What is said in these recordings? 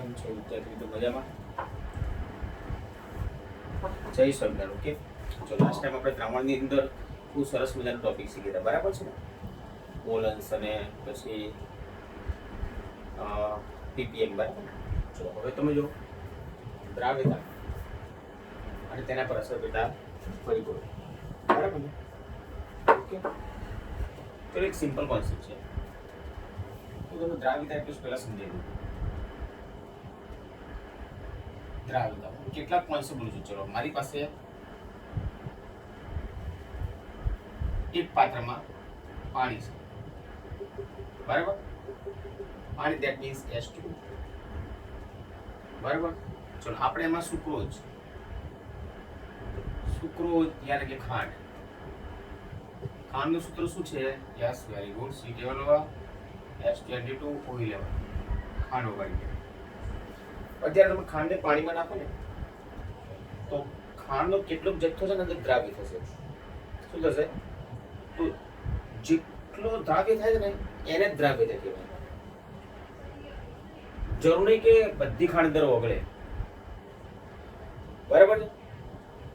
કેમ છો વિદ્યાર્થી મિત્રો? મજામાં? જય સ્વામિનારાયણ. ઓકે, જો લાસ્ટ ટાઈમ આપણે દ્રાવણની અંદર ખૂબ સરસ મજાનો ટોપિક શીખ્યા હતા, બરાબર છે ને? બોલન્સ અને પછી પીપીએમ, બરાબર. ચલો હવે તમે જો દ્રાવ્યતા અને તેના પર અસર કરતા પરિબળો, બરાબર ને? ઓકે, તો એક સિમ્પલ કોન્સેપ્ટ છે. તો તમે દ્રાવ્યતા એટલે પહેલા સમજાવી દઉં. દ્રાવ્યતા કેટલાક કોન્સેપ્ટ બોલું છું. ચલો, મારી પાસે એક પાત્રમાં પાણી છે, બરાબર? પાણી, ધેટ મીન્સ H2, બરાબર. ચલો, આપણે એમાં સુક્રોઝ યાર કે ખાંડનું સૂત્ર શું છે? Yes, very good. C12H22O11 ખાંડ ઓગાળી. અત્યારે તમે ખાંડને પાણીમાં નાખો ને તો ખાંડનો કેટલો જથ્થો છે ને અંદર દ્રાવ્ય થશે. શું થશે? તો જેટલો દ્રાવ્ય થાય છે ને એને જ દ્રાવ્યતા કહેવાય. જરૂર નહીં કે બધી ખાંડ અંદર ઓગળે, બરાબર છે?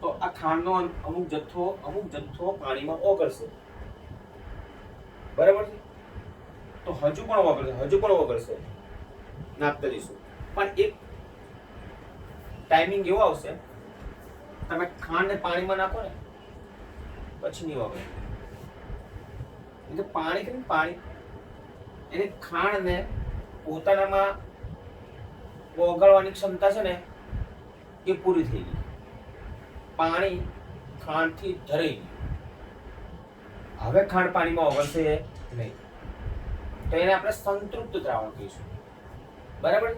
તો આ ખાંડનો અમુક જથ્થો પાણીમાં ઓગળશે, બરાબર છે? તો હજુ પણ ઓગળશે નાખતા જઈશું. પણ એક ટાઈમિંગ એવો આવશે, તમે ખાંડને પાણીમાં નાખો ને પછી નહીં ઓગળે. એટલે પાણી એને ખાંડને પોતાનામાં ઓગળવાની ક્ષમતા છે ને એ પૂરી થઈ ગઈ. પાણી ખાંડથી ધરાઈ ગયું. હવે ખાંડ પાણીમાં ઓગળશે નહીં. તો એને આપણે સંતૃપ્ત દ્રાવણ કહીશું, બરાબર.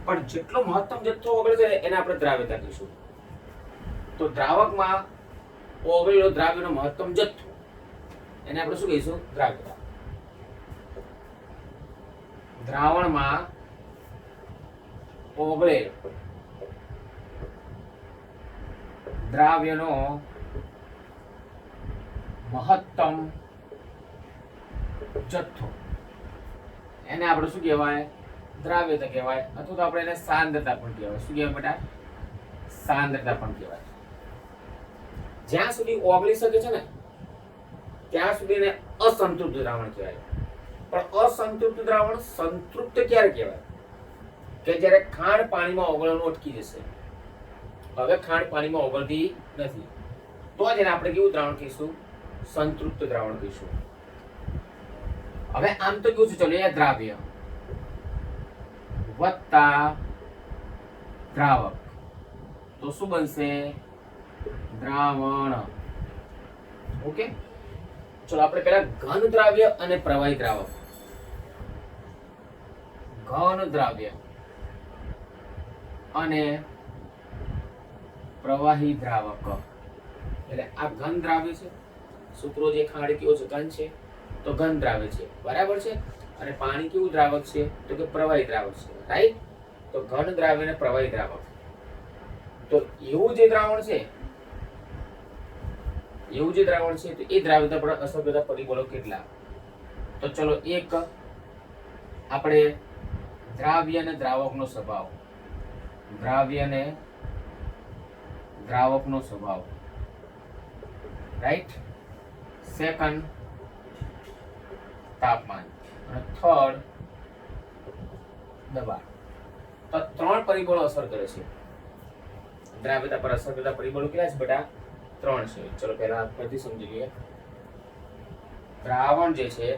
પણ જેટલો મહત્તમ જથ્થો ઓગળશે એને આપણે દ્રાવ્યતા કહીશું. તો દ્રાવકમાં ઓગળેલો દ્રાવ્યનો મહત્તમ જથ્થો એને આપણે શું કહીશું? દ્રાવ્યતા. દ્રાવણમાં ઓગળેલ દ્રાવ્યનો મહત્તમ જથ્થો એને આપણે શું કહેવાય? દ્રાવ્યતા કહેવાય. અથવા તો આપણે એને સાંદ્રતા પણ કહેવાય. શું કહેવાય બેટા? સાંદ્રતા પણ કહેવાય. જ્યાં સુધી ઓગળી શકે છે ને ત્યાં સુધી એને અસંતૃપ્ત દ્રાવણ કહેવાય. પણ અસંતૃપ્ત દ્રાવણ સંતૃપ્ત ક્યારે કહેવાય? કે જ્યારે ખાંડ પાણીમાં ઓગળવાનું અટકી જશે. હવે ખાંડ પાણીમાં ઓગળતી નથી તો જ એને આપણે કેવું દ્રાવણ કહીશું? સંતૃપ્ત દ્રાવણ કહીશું. હવે આમ તો કેવું છે? ચલો, એ દ્રાવ્ય વત્તા દ્રાવક તો શું બનશે? દ્રાવણ. ઓકે, ચલો આપણે પહેલા ઘન દ્રાવ્ય અને પ્રવાહી દ્રાવક. ઘન દ્રાવ્ય અને પ્રવાહી દ્રાવક. એટલે આ ઘન દ્રાવ્ય છે. સુક્રોઝ જે ખાંડ કેવો છે? ઘન છે. તો ઘન દ્રાવ્ય છે, બરાબર છે. અને પાણી કેવું દ્રાવક છે? તો કે પ્રવાહી દ્રાવક છે, રાઈટ. તો ઘન દ્રાવ્ય અને પ્રવાહી દ્રાવક. તો એવું જે દ્રાવણ છે તો એ દ્રાવ્યતા પર અસર કરતા પરિબળો કેટલા? તો ચલો, એક આપણે દ્રાવ્ય અને દ્રાવકનો સ્વભાવ. રાઈટ. સેકન્ડ, તાપમાન. અને થર્ડ, દબાણ. તો ત્રણ પરિબળો અસર કરે છે. દ્રાવ્યતા પર અસર કરતા પરિબળો કેટલા છે બેટા? 3 છે. ચલો પહેલા ફરીથી સમજી લઈએ. દ્રાવણ જે છે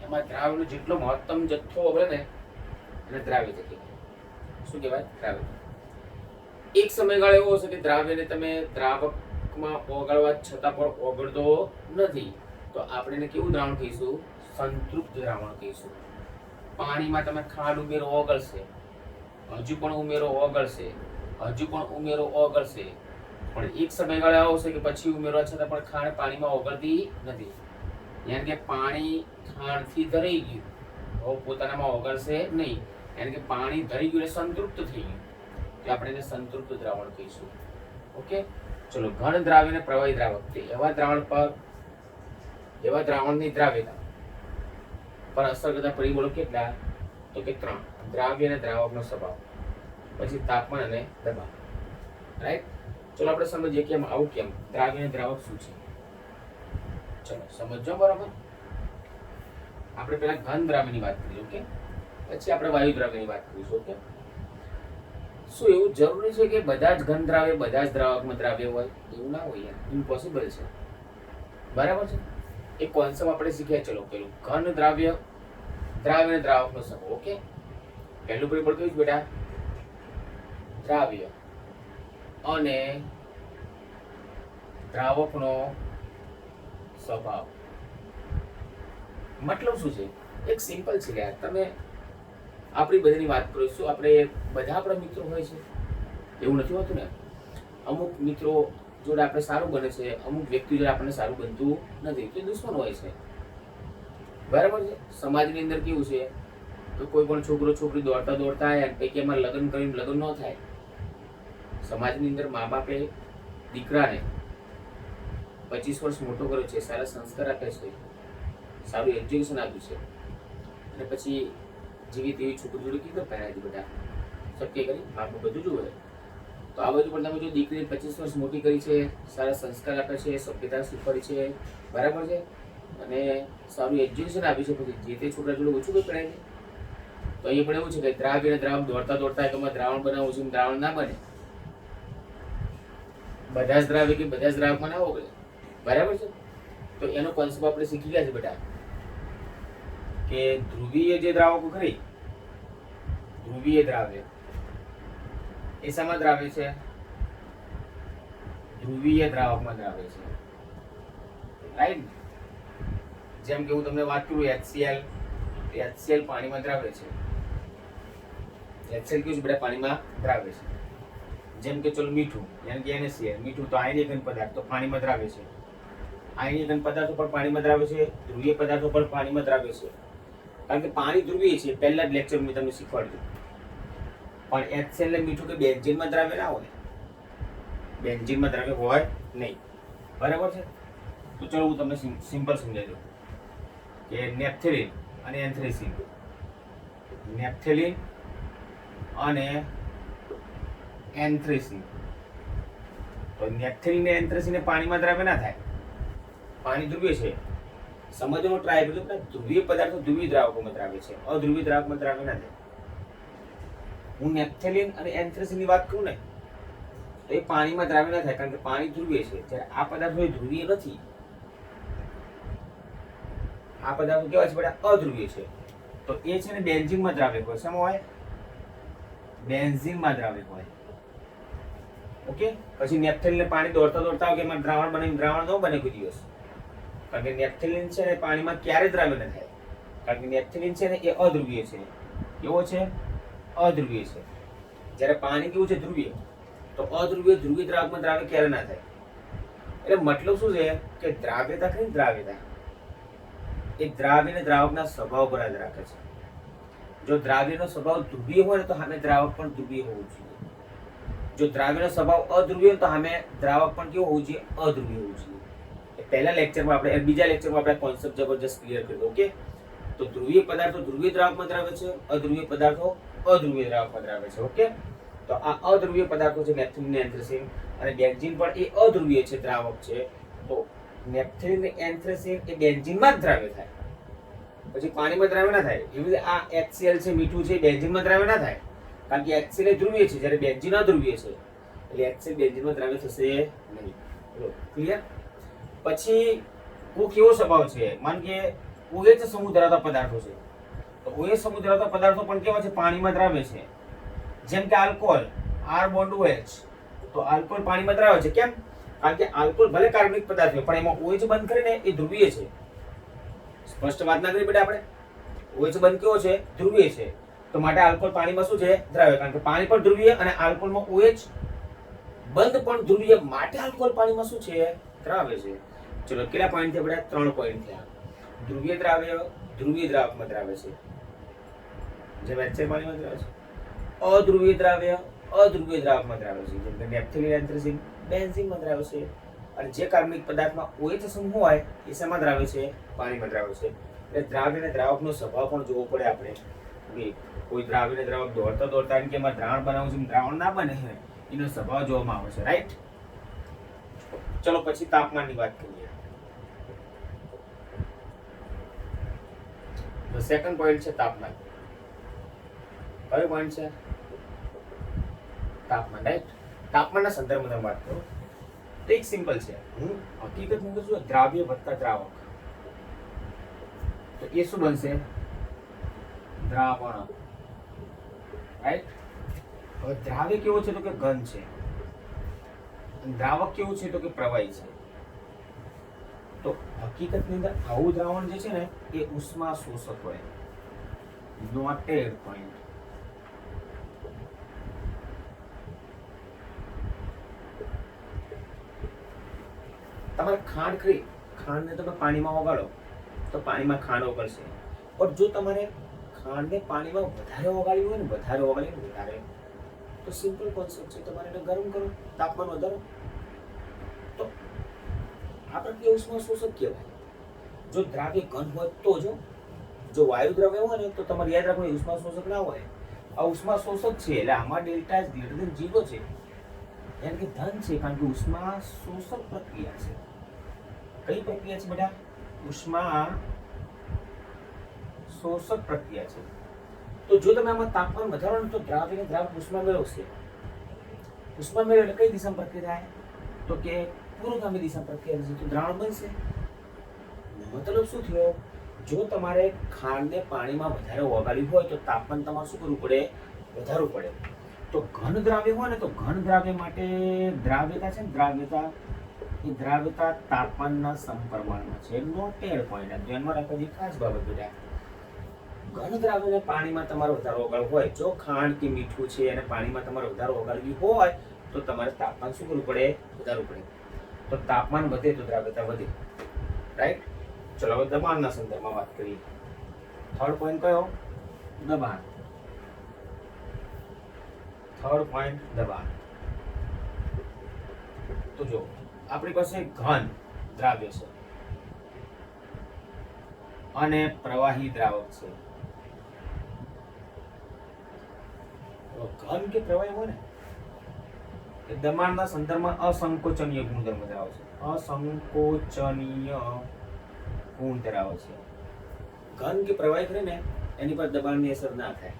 એમાં દ્રાવ્યનો જેટલો મહત્તમ જથ્થો ઓગળે ને એને દ્રાવ્યતા કહેવાય. શું કહેવાય? દ્રાવ્યતા. એક સમયગાળો એવો હશે કે દ્રાવ્યને તમે દ્રાવકમાં ઓગળવા છતાં પણ ઓગળતો નથી તો આપણે એને કેવું દ્રાવણ કહીશું? સંતૃપ્ત દ્રાવણ કહીશું. પાણીમાં તમે ખાંડ ઉમેરો ઓગળશે, હજુ પણ ઉમેરો ઓગળશે. પણ એક સમયગાળો એવો હશે કે પછી ઉમેરવા છતાં પણ ખાંડ પાણીમાં ઓગળતી નથી. યાની કે પાણી ખાંડથી ધરાઈ ગયું, હવે પોતાનામાં ઓગળશે નહીં. યાની કે પાણી ધરી ગયું એટલે સંતૃપ્ત થઈ ગયું તો આપણે એને સંતૃપ્ત દ્રાવણ કહીશું. ઓકે, ચલો. ઘન દ્રાવ્ય અને પ્રવાહી દ્રાવક. એવા દ્રાવણની દ્રાવ્યતા પર અસર કરતા પરિબળો કેટલા? તો કે 3. દ્રાવ્ય અને દ્રાવકનો સ્વભાવ. પછી તાપમાન અને દબાણ. રાઈટ. ચલો આપણે સમજીએ કે આવું કેમ, દ્રાવ્ય અને દ્રાવક શું છે. ચલો સમજો બરાબર. આપણે પહેલા ઘન દ્રાવ્યની વાત કરીએ, ઓકે, પછી આપણે વાયુ દ્રાવ્યની વાત કરીશું. ઓકે, શું એવું જરૂરી છે કે બધા જ ઘન દ્રાવ્ય બધા જ દ્રાવકમાં દ્રાવ્ય હોય? એવું ના હોય યાર, ઇમ્પોસિબલ છે. બરાબર છે. એક કોન્સેપ્ટ આપણે શીખ્યા. ચલો પેલું ઘન દ્રાવ્ય, દ્રાવ્ય અને દ્રાવકનો સમૂહ. ઓકે, પહેલું પરિબળ કયું છે બેટા? દ્રાવ્ય અને દ્રાવકનો સ્વભાવ. મતલબ શું છે? એક સિમ્પલ છે યાર. તમે આપણી બધાની વાત કરીશું, આપણે બધા આપણા મિત્રો હોય છે એવું નથી હોતું ને. અમુક મિત્રો જોડે આપણે સારું બને છે, અમુક વ્યક્તિ જોડે આપણને સારું બનતું નથી, તો દુશ્મન હોય છે. બરાબર છે. સમાજની અંદર કેવું છે તો કોઈ પણ છોકરો છોકરી દોડતા દોડતા આવે પૈકી એમાં લગ્ન કરીને લગ્ન ન થાય. સમાજની અંદર મા બાપે દીકરાને 25 વર્ષ મોટો કર્યો છે, સારા સંસ્કાર આપે છે, સારું એજ્યુકેશન આપ્યું છે, અને પછી જેવી તેવી છોકરી જોડે કીધું પહેરાય બધા શક્ય કરી બાપુ બધું જોવે. તો આ બધું પણ તમે જો દીકરી 25 વર્ષ મોટી કરી છે, સારા સંસ્કાર આપે છે, સભ્યતા શીખવાડી છે, બરાબર છે, અને સારું એજ્યુકેશન આપ્યું છે, પછી જે તે છોકરા જોડે ઓછું કંઈ પહેરાય છે. તો અહીંયા પણ એવું છે કે દ્રાવ્ય અને દ્રાવક દોડતા દોડતા તમારે દ્રાવણ બનાવવું છે, દ્રાવણ ના બને. બધા જ દ્રાવ્ય કે બધા જ દ્રાવકમાં ના હોય, બરાબર છે. તો એનો કોન્સેપ્ટ આપણે શીખી ગયા છે બેટા કે ધ્રુવીય જે દ્રાવકો ખરી, ધ્રુવીય દ્રાવ્ય એ શામાં દ્રાવ્ય છે? ધ્રુવીય દ્રાવકમાં દ્રાવ્ય છે. રાઈટ. જેમ કે હું તમને વાત કરું HCl, HCl પાણીમાં દ્રાવ્ય છે. HCl કયું છે બેટા? પાણીમાં દ્રાવ્ય છે. જેમ કે ચલો મીઠું, યાની કે NaCl, મીઠું તો આયનીય ઘન પદાર્થ, તો પાણીમાં દ્રાવ્ય છે. આયનીય ઘન પદાર્થો પણ પાણીમાં દ્રાવ્ય છે, ધ્રુવીય પદાર્થો પણ પાણીમાં દ્રાવ્ય છે. કારણ કે પાણી ધ્રુવીય છે, પહેલા જ લેક્ચર મેં તમને શીખવાડ્યું. પણ HCl ને મીઠું કે બેન્ઝીનમાં દ્રાવ્ય ના હોય, બેન્ઝીનમાં દ્રાવ્ય હોય નહીં, બરાબર છે. તો ચલો હું તમને સિમ્પલ સમજાવી દઉં કે નેપ્થેલિન અને એન્થ્રેસીન, નેપ્થેલિન અને એન્થ્રેસીન. તો નેપ્થેલિન અને એન્થ્રેસીન પાણીમાં દ્રાવ્ય ના થાય, પાણી ધ્રુવીય છે. સમજવાનો ટ્રાય કરજો કે ધ્રુવીય પદાર્થો ધ્રુવીય દ્રાવકોમાં દ્રાવ્ય છે, અધ્રુવીય દ્રાવકમાં દ્રાવ્ય ના થાય. હું નેપ્થેલિન અને એન્થ્રેસીનની વાત કરું ને તો એ પાણીમાં દ્રાવ્ય ના થાય, કારણ કે પાણી ધ્રુવીય છે. જ્યારે આ પદાર્થો એ ધ્રુવીય નથી, આ પદાર્થો કેવા છે બેટા? અધ્રુવીય છે. તો એ છે ને બેન્ઝીનમાં દ્રાવ્ય હોય. શેમાં હોય? બેન્ઝીનમાં દ્રાવ્ય હોય. ઓકે. પછી નેપ્થેલિન પાણી દોડતા દોડતા કે એમાં દ્રાવણ બને, દ્રાવણ ન બને કોઈ દિવસ, કારણ કે નેપ્થેલિન છે ને પાણીમાં ક્યારે દ્રાવ્ય ન થાય, કારણ કે નેપ્થેલિન છે ને એ અધ્રુવીય છે. કેવો છે? અધ્રુવીય છે. જ્યારે પાણી કેવું છે? ધ્રુવીય. તો અધ્રુવીય ધ્રુવીય દ્રાવકમાં દ્રાવ્ય ક્યારે ના થાય. એટલે મતલબ શું છે કે દ્રાવ્યતા ખરી, દ્રાવ્યતા એ દ્રાવ્ય અને દ્રાવકના સ્વભાવ પર આધાર રાખે છે. જો દ્રાવ્યનો સ્વભાવ ધ્રુવીય હોય તો સામે દ્રાવક પણ ધ્રુવીય હોવું જોઈએ. જો દ્રાવ્યનો સ્વભાવ અધ્રુવીય હોય તો સામે દ્રાવક પણ કેવું હોવું જોઈએ? અધ્રુવીય હોવું જોઈએ. પહેલા લેક્ચરમાં આપણે, બીજા લેક્ચરમાં આપણે કોન્સેપ્ટ જબરજસ્ત ક્લિયર કર્યો. ઓકે. તો ધ્રુવીય પદાર્થો ધ્રુવીય દ્રાવકમાં દ્રાવ્ય છે, અધ્રુવીય પદાર્થો અધ્રુવીય દ્રાવકમાં દ્રાવ્ય છે. ઓકે. તો આ અધ્રુવીય પદાર્થો છે નેપ્થેલિન, એન્થ્રેસીન અને બેન્ઝીન પણ એ અધ્રુવીય છે, દ્રાવક છે. તો નેપ્થેલિન અને એન્થ્રેસીન એ બેન્ઝીનમાં જ દ્રાવ્ય થાય, પછી પાણીમાં દ્રાવ્ય ના થાય. એવી રીતે આ HCl છે, મીઠું છે, બેન્ઝીનમાં દ્રાવ્ય ના થાય, કારણ કે HCl એ ધ્રુવીય છે, જ્યારે બેન્ઝીન અધ્રુવીય છે. એટલે HCl બેન્ઝીનમાં દ્રાવ્ય થશે નહીં. ક્લિયર? પછી કોક એવો સ્વભાવ છે, માન કે OH સમૂહ ધરાવતા પદાર્થો છે, તો OH સમૂહ ધરાવતા પદાર્થો પણ કેવા છે? પાણીમાં દ્રાવ્ય છે. જેમ કે આલ્કોહોલ, R બોન્ડ OH, તો આલ્કોહોલ પાણીમાં દ્રાવ્ય છે. કેમ? કારણ કે આલ્કોહોલ ભલે કાર્બનિક પદાર્થ છે, પણ એમાં OH બંધ કરીને એ ધ્રુવીય છે. સ્પષ્ટ વાત ના કરી બેટા આપણે? OH બંધ કેવો છે? ધ્રુવીય છે. તો માટે આલ્કોહોલ પાણીમાં શું છે? દ્રાવ્ય. કારણ કે પાણી પણ ધ્રુવીય અને આલ્કોહોલમાં OH બંધ પણ ધ્રુવીય, માટે આલ્કોહોલ પાણીમાં શું છે? દ્રાવ્ય છે. ચલો કેટલા પોઈન્ટ થયા બેટા? 3 પોઈન્ટ થયા. ધ્રુવીય દ્રાવ્ય ધ્રુવીય દ્રાવકમાં દ્રાવ્ય છે, જેમ HCl પાણીમાં દ્રાવ્ય છે. અધ્રુવીય દ્રાવ્ય અધ્રુવીય દ્રાવકમાં દ્રાવ્ય છે, જેમ કે નેપ્થેલિન, એન્થ્રેસીન બેન્ઝીનમાં દ્રાવ્ય છે. અને જે કાર્બનિક પદાર્થમાં OH સમૂહ હોય એ શેમાં દ્રાવ્ય છે? પાણીમાં દ્રાવ્ય છે. એટલે દ્રાવ્ય અને દ્રાવકનો સ્વભાવ પણ જોવો પડે આપણે. કે કોઈ દ્રાવ્ય દ્રાવક દોડતા દોડતા કે એમાં દ્રાવણ બનાવવું છે, દ્રાવણ ના બને છે, એનો સ્વભાવ જોવામાં આવે છે, રાઈટ. ચલો પછી તાપમાનની વાત કરીએ. તો સેકન્ડ પોઈન્ટ છે તાપમાન. કયો પોઈન્ટ છે? તાપમાન, રાઈટ. તાપમાનના સંદર્ભમાં તમે વાત કરો તો એક સિમ્પલ છે. હું હકીકતની અંદર શું દ્રાવ્ય વત્તા દ્રાવક, તો એ શું બનશે? દ્રાવણ, રાઈટ. હવે દ્રાવ્ય કેવો છે તો કે ઘન છે, દ્રાવક કેવું છે તો કે પ્રવાહી છે. તો હકીકતની અંદર આવું દ્રાવણ જે છે ને એ ઉષ્મા શોષક હોય. Noted point. તમારે ખાંડ ખરી, ખાંડને તમે પાણીમાં ઓગાળો તો પાણીમાં ખાંડ ઓગળશે. પણ જો તમારે ખાંડને પાણીમાં વધારે ઓગાળવી હોય ને, વધારે તો સિમ્પલ કોન્સેપ્ટ છે, તમારે એને ગરમ કરો, તાપમાન વધારો. તો આ પ્રક્રિયા ઉષ્મા શોષક કહેવાય. જો દ્રાવ્ય ઘન હોય તો, જો વાયુ દ્રવ્ય હોય ને તો તમારે યાદ રાખવું ઉષ્મા શોષક ના હોય. આ ઉષ્મા શોષક છે એટલે આમાં ડેલ્ટા ઇઝ ગ્રેટર ધેન 0 છે, એટલે કે ધન છે, કારણ કે ઉષ્મા શોષક પ્રક્રિયા છે. કઈ પ્રક્રિયા છે બેટા? ઉષ્મા શોષક પ્રક્રિયા છે. તો જો તમે આમાં તાપમાન વધારો ને તો દ્રાવ્ય દ્રાવક ઉષ્મા મેળવશે. ઉષ્મા મેળવે એટલે કઈ દિશામાં પ્રક્રિયા થાય? તો કે પૂર્વગામી દિશામાં પ્રક્રિયા થશે, તો દ્રાવણ બનશે. મતલબ શું થયો? જો તમારે ખાંડને પાણીમાં વધારે ઓગાળવી હોય તો તાપમાન તમારે શું કરવું પડે? વધારવું પડે. તો ઘન દ્રાવ્ય હોય ને તો ઘન દ્રાવ્ય માટે દ્રાવ્યતા છે ને, દ્રાવ્યતા તાપમાનના સમપ્રમાણમાં છે. નોટેડ પોઈન્ટ, ધ્યાનમાં રાખવાની ખાસ બાબત બેટા. ઘન દ્રાવ્યને પાણીમાં તમારે વધારે ઓગાળવું હોય, જો ખાંડ કે મીઠું છે અને પાણીમાં તમારે વધારે ઓગાળવી હોય તો તમારે તાપમાન શું કરવું પડે? વધારવું પડે. તો તાપમાન વધે તો દ્રાવ્યતા વધે, રાઈટ. ચલો હવે દબાણના સંદર્ભમાં વાત કરીએ. થર્ડ પોઈન્ટ કયો? દબાણ. થર્ડ પોઈન્ટ દબાણ. તો જો આપણી પાસે ઘન દ્રાવ્ય છે અને પ્રવાહી દ્રાવક છે. ઘન કે પ્રવાહી હોય ને એ દબાણના સંદર્ભમાં અસંકોચનીય ગુણધર્મ ધરાવે છે. અસંકોચનીય ગુણ ધરાવે છે. ઘન કે પ્રવાહી કરે ને એની પર દબાણની અસર ના થાય.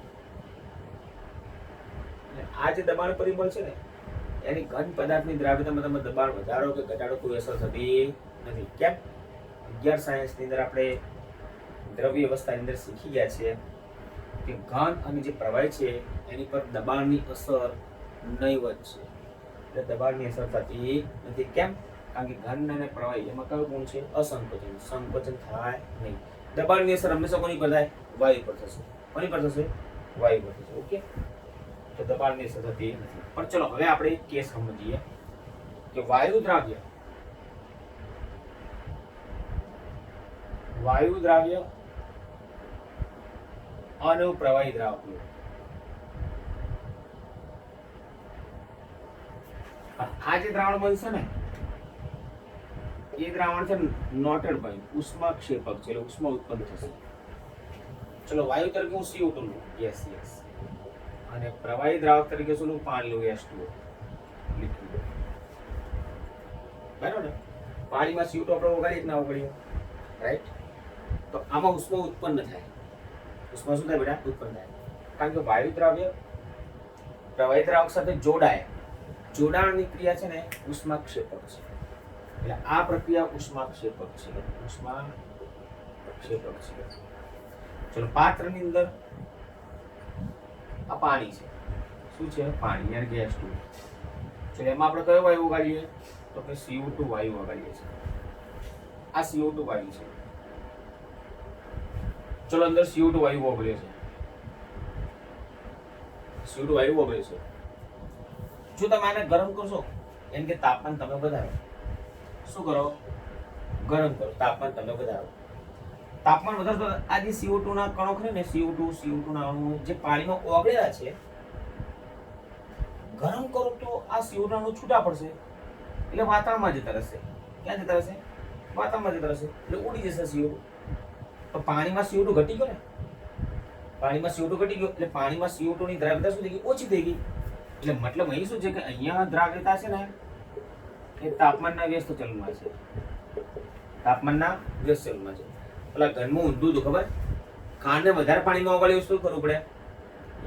આ જે દબાણ પરિબળ છે ને એની ઘન પદાર્થની દ્રાવ્યતામાં તમે દબાણ વધારો કે ઘટાડો કોઈ અસર થતી નથી. કેમ? 11 સાયન્સની અંદર આપણે દ્રવ્ય અવસ્થાની અંદર શીખી ગયા છે કે ઘન અને જે પ્રવાહી છે એની પર દબાણની અસર નહીવત છે. એટલે દબાણની અસર થતી નથી. કેમ? કારણ કે ઘન અને પ્રવાહી એમાં કયો ગુણ છે? અસંકોચન. સંકોચન થાય નહીં. દબાણની અસર હંમેશા કોની પર થાય? વાયુ પર થશે. કોની પર થશે? વાયુ પર થશે. ઓકે, તો દબાણની અસર થતી નથી. પણ ચલો હવે આપણે એક કેસ સમજીએ કે વાયુ દ્રાવ્ય અને પ્રવાહી દ્રાવક. આ જે દ્રાવણ બનશે ને એ દ્રાવણ છે નોટેડ પોઈન્ટ ઉષ્માક્ષેપક છે, એટલે ઉષ્મા ઉત્પન્ન થશે. ચલો વાયુ તરીકે હું CO2 લઉં, યસ, અને પ્રવાહી દ્રાવક તરીકે શું લઉં? પાણી લઉં, H2O લિક્વિડ. બરાબર ને? પાણીમાં CO2 આપણે ઓગાળીએ કે ના ઓગાળીએ, રાઈટ. તો આમાં ઉષ્મા ઉત્પન્ન થાય. ઉષ્મા શું થાય બેટા? ઉત્પન્ન થાય. કારણ કે વાયુ દ્રાવ્ય પ્રવાહી દ્રાવક સાથે જોડાય, જોડાણની ક્રિયા છે ને ઉષ્માક્ષેપક છે. એટલે આ પ્રક્રિયા ઉષ્માક્ષેપક છે. ઉષ્માક્ષેપક છે. ચલો પાત્રની અંદર આ પાણી છે. શું છે? પાણી, યાર ગેસ ટુ. ચલો એમાં આપણે કયો વાયુ ઓગાળીએ? તો કે CO2 વાયુ ઓગાળીએ છીએ. આ CO2 વાયુ છે. ચલો અંદર CO2 વાયુ ઓગળે છે. CO2 વાયુ ઓગળે છે. જો તમે આને ગરમ કરશો એમ કે તાપમાન તમે વધારો. શું કરો? ગરમ કરો, તાપમાન તમે વધારો. તાપમાન વધારતો આ જે CO2 ના કણો ખરે ને, CO2 ના અણુ જે પાણીમાં ઓગળેલા છે, ગરમ કરો તો આ CO2 ના અણુ છૂટા પડશે એટલે વાતાવરણમાં જતા રહેશે. ક્યાં જતા રહેશે? વાતાવરણમાં જતા રહેશે એટલે ઉડી જશે CO2. તો પાણીમાં CO2 ઘટી ગયો ને, પાણીમાં CO2 ઘટી ગયો એટલે પાણીમાં CO2 ની દ્રાવ્યતા શું થઈ ગઈ? ઓછી થઈ ગઈ. એટલે મતલબ અહીં શું છે કે અહીંયા દ્રાવ્યતા છે ને એ તાપમાનના વ્યસ્ત ચલમાં છે. તાપમાનના વ્યસ્ત ચલમાં છે. પેલા ઘનમાં ઊંધું હતું ખબર? ખાંડને વધારે પાણીમાં ઓગાળ્યું શું કરવું પડે?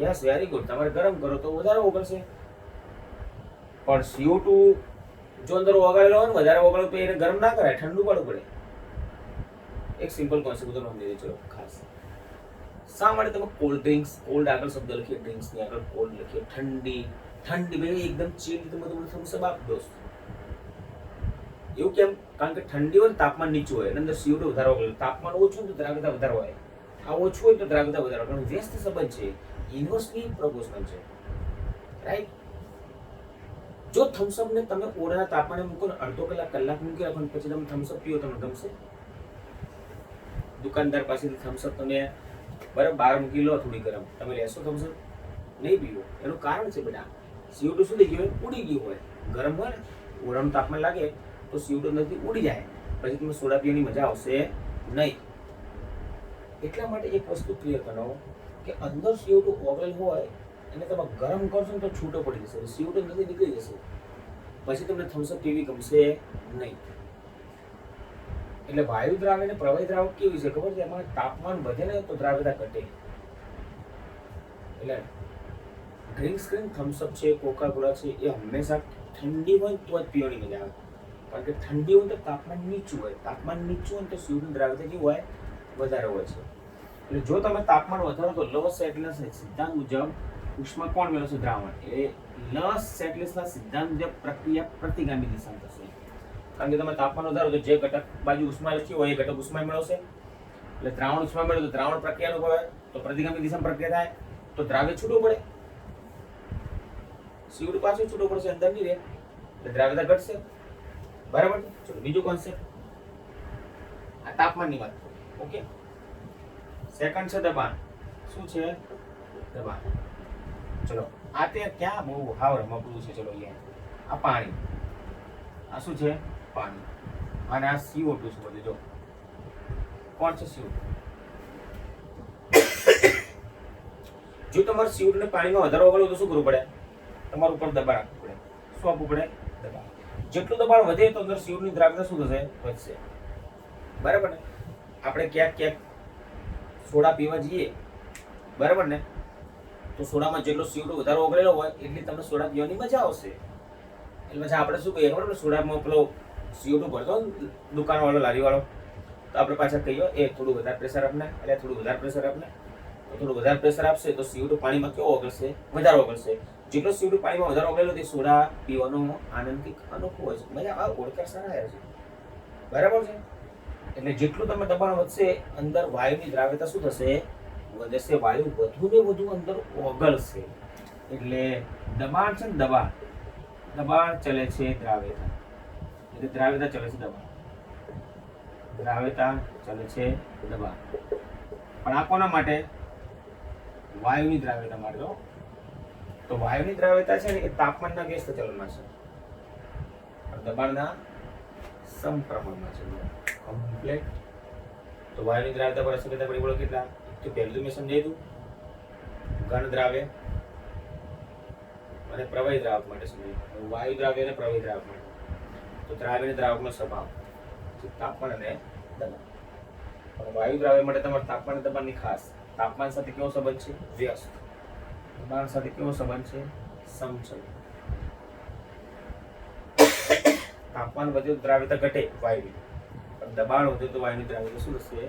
Yes, very good. તમારે ગરમ કરો તો વધારે ઓગળશે. પણ CO2 જો અંદર ઓગાળેલો હોય ને વધારે ઓગાળો તો એને ગરમ ના કરાય, ઠંડુ પાડવું પડે. એક સિમ્પલ કોન્સેપ્ટ તો સમજી લેજો ખાસ. શા માટે તમે કોલ્ડ ડ્રિંક્સ, કોલ્ડ આગળ શબ્દ લખીએ, ડ્રિંક્સ ની આગળ કોલ્ડ લખીએ, ઠંડી ભાઈ એકદમ ચીલ તમે થમ્સ અપ આપી દો. એવું કેમ? કારણ કે ઠંડી હોય તાપમાન નીચું હોય, અંદર CO2 વધારે ઓગળે. તાપમાન ઓછું તો દ્રાવ્યતા વધારે હોય. આ ઓછું હોય તો દ્રાવ્યતા વધારે. કારણ વ્યસ્ત સંબંધ છે, ઇન્વર્સલી પ્રોપોર્શનલ છે. રાઈટ? જો થમ્સઅપ ને તમે ઓરડાના તાપમાને મૂકો ને અડધો કલાક મૂકી રાખો પછી તમે થમ્સઅપ પીઓ, તમને ગમશે? દુકાનદાર પાસેથી થમ્સઅપ તમે બરાબર બહાર મૂકી લો થોડી ગરમ, તમે લેશો થમ્સઅપ? નહીં પીવો. એનું કારણ છે બેટા CO2 શું થઈ ગયું? ઉડી ગયું હોય. ગરમ હોય ને ઓરડાનું તાપમાન લાગે તો CO2 અંદરથી ઉડી જાય, પછી તમે સોડા પીવાની મજા આવશે નહીં. એટલા માટે એક વસ્તુ ક્લિયર કરો કે અંદર CO2 ઓગળેલ હોય એને તમે ગરમ કરશો ને તો છૂટો પડી જશે, CO2 નથી નીકળી જશે, પછી તમને થમ્સઅપ પીવી ગમશે નહીં. એટલે વાયુ દ્રાવ્ય અને પ્રવાહી દ્રાવક કેવી છે ખબર છે? એમાં તાપમાન વધે ને તો દ્રાવ્યતા ઘટે. એટલે ડ્રિંક્સ ક્રીમ થમ્સઅપ છે, કોકા કોલા છે, એ હંમેશા ઠંડી હોય તો જ પીવાની મજા આવે. કારણ કે ઠંડી હોય તો તાપમાન નીચું હોય, તાપમાન નીચું હોય તો CO2 દ્રાવ્યતા કેવી હોય? વધારે હોય છે. એટલે જો તમે તાપમાન વધારો તો લોસ સેટલેસ સિદ્ધાંત મુજબ ઉષ્મા કોણ મેળવશે? દ્રાવણ. એ લોસ સેટલેસના સિદ્ધાંત મુજબ પ્રક્રિયા પ્રતિગામી દિશામાં થશે. કારણ કે તમે તાપમાન વધારો તો જે ઘટક બાજુ ઉષ્મા લખી હોય એ ઘટક ઉષ્મા મેળવશે. એટલે દ્રાવણ ઉષ્મા મેળવે તો દ્રાવણ પ્રક્રિયા અનુભવે, તો પ્રતિગામી દિશામાં પ્રક્રિયા થાય તો દ્રાવ્ય છૂટું પડે. CO2 પાછું છૂટું પડશે, અંદર નહીં રહે, એટલે દ્રાવ્યતા ઘટશે. બરાબર? ચલો બીજો કોન્સેપ્ટ, આ તાપમાનની વાત. ઓકે, સેકન્ડ છે દબાણ. શું છે? દબાણ. ચલો આ તે ક્યાં બહુ હાવ રમકડું છે. ચલો અહીંયા આ પાણી, આ શું છે? પાણી. અને આ CO2 છે બધું. જો કોણ છે? CO2. જો તમારે CO2 ને પાણીમાં વધારે ઓગળવું તો શું કરવું પડે? તમારું ઉપર દબાણ આપવું પડે. શું આપવું પડે? દબાણ. જેટલું દબાણ વધે તો અંદર CO2 ની દ્રાવ્યતા શું થશે? વધશે. બરાબર ને? આપણે ક્યાંક સોડા પીવા જઈએ, બરાબર ને, તો સોડામાં જેટલો CO2 વધારે ઓગળેલો હોય એટલી તમને સોડા પીવાની મજા આવશે. એટલે પછી આપણે શું કહીએ ખબર? સોડામાં પેલો CO2 ભરતો દુકાનવાળો, લારીવાળો, તો આપણે પાછા કહીએ એ થોડું વધારે પ્રેશર આપને, એટલે થોડું વધારે પ્રેશર આપને. તો થોડું વધારે પ્રેશર આપશે તો CO2 પાણીમાં કેવો ઓગળશે? વધારે ઓગળશે. જેટલો CO2 પાણીમાં વધારે ઓગળેલો તે સોડા પીવાનો આનંદ કંઈક અનોખો હોય છે. મજા આવે, ઓળખાણ સારા આવે છે. બરાબર છે? એટલે જેટલું તમે દબાણ વધશે અંદર વાયુની દ્રાવ્યતા શું થશે? વધશે. વાયુ વધુ ને વધુ અંદર ઓગળશે. એટલે દબાણ છે ને, દબાણ ચલે છે દ્રાવ્યતા, એટલે દ્રાવ્યતા ચલે છે દબાણ, દ્રાવ્યતા ચલે છે દબાણ. પણ આ કોના માટે? વાયુની દ્રાવ્યતા માટે. તો વાયુની દ્રાવ્યતા છે ને એ તાપમાનના વ્યસ્ત ચલનમાં છે, પણ દબાણના સમપ્રમાણમાં છે. કમ્પ્લીટ. તો વાયુની દ્રાવ્યતા પર અસરકારક પરિબળો કેટલા? તો પહેલું મેં સમજાવી દઉં, ઘન દ્રાવ્ય અને પ્રવાહી દ્રાવક માટે સમજાવ્યું. વાયુ દ્રાવ્ય અને પ્રવાહી દ્રાવક માટે તો દ્રાવ્ય અને દ્રાવકનો સ્વભાવ તાપમાન અને દબાણ. પણ વાયુ દ્રાવ્ય માટે તમારે તાપમાન અને દબાણની ખાસ, તાપમાન સાથે કેવો સંબંધ છે? વ્યસ્ત. દબાણ સાથે કેવો સંબંધ છે? સમચલ. તાપમાન વધે તો દ્રાવ્યતા ઘટે વાયુની, પણ દબાણ વધે તો વાયુની દ્રાવ્યતા શું થશે?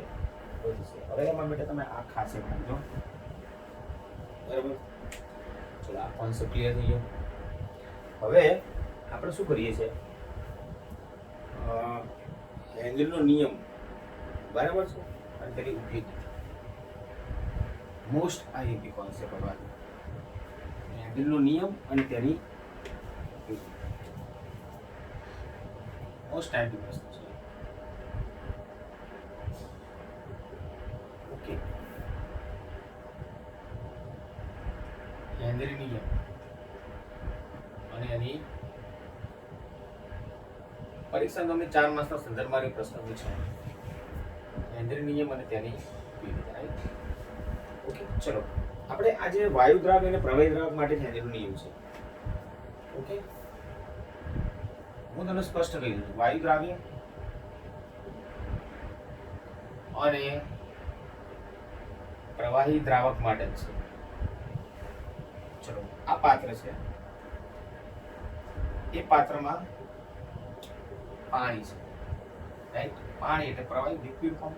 વધશે. હવે એમાં બેટા તમે આ ખાસ સમજો. બરાબર? ચલો આ કોન્સેપ્ટ ક્લિયર થઈ ગયો. હવે આપણે શું કરીએ છીએ? હેન્ડલનો નિયમ, બરાબર છે, અને તેની ઉપયોગિતા. મોસ્ટ આઈએમપી કોન્સેપ્ટ વાત. હેન્ડલનો નિયમ અને તેની મોસ્ટ આઈએમપી પ્રશ્ન છે. ઓકે, હેન્ડલ નિયમ અને એની પરીક્ષા તમને 4 માસના સંદર્ભમાં પ્રશ્ન પૂછાય. હેન્ડલ નિયમ અને તેની ઉપયોગિતા. ઓકે, ચલો આપણે આજે વાયુ દ્રાવક અને પ્રવાહી દ્રાવક માટે હેન્ડલનો નિયમ છે. ઓકે, હું તમને સ્પષ્ટ કહી દઉં. વાયુ દ્રાવ્ય અને પ્રવાહી દ્રાવક માટે જ છે. ચલો, આ પાત્ર છે, એ પાત્રમાં પાણી છે, રાઈટ? પાણી એટલે પ્રવાહી, લિક્વિડ ફોર્મ.